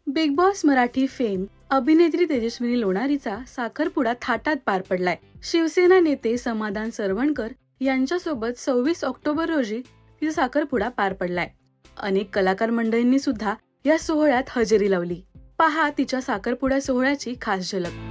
Big boss Marathi fame अभिनेत्री तेजस्विनी लोणारीचा साखरपुडा थाटात पार पडलाय। शिवसेना नेते समाधान सरवणकर यांच्यासोबत 26 ऑक्टोबर रोजी तिचा साखरपुडा पार पडलाय। अनेक कलाकार मंडळींनी सुद्धा या सोहळ्यात हजेरी लावली। पहा तिच्या साखरपुडा सोहळ्याची खास झलक।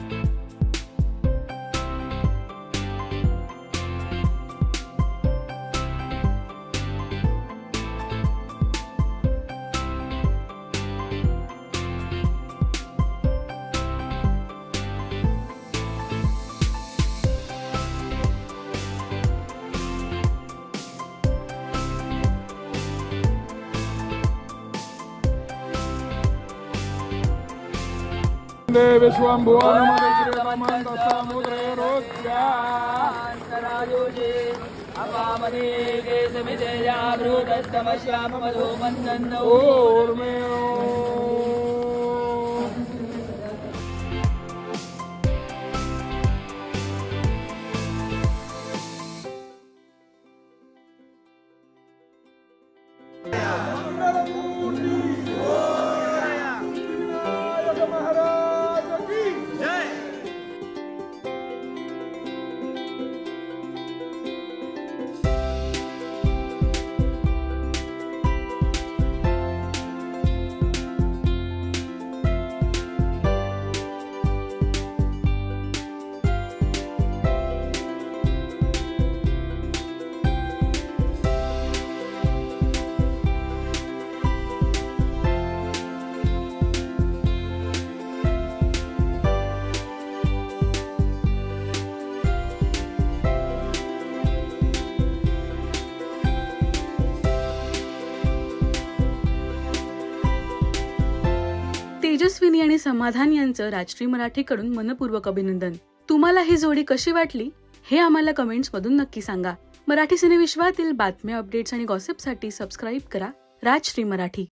तेजस्विनी आणि समाधान यांचं राजश्री मराठीकडून मनपूर्वक अभिनंदन। तुम्हाला ही जोडी कशी वाटली हे आम्हाला कमेंट्स मधून नक्की सांगा। मराठी सिनेविश्वातील बातम्या, अपडेट्स आणि गॉसिपसाठी सबस्क्राईब करा राजश्री मराठी।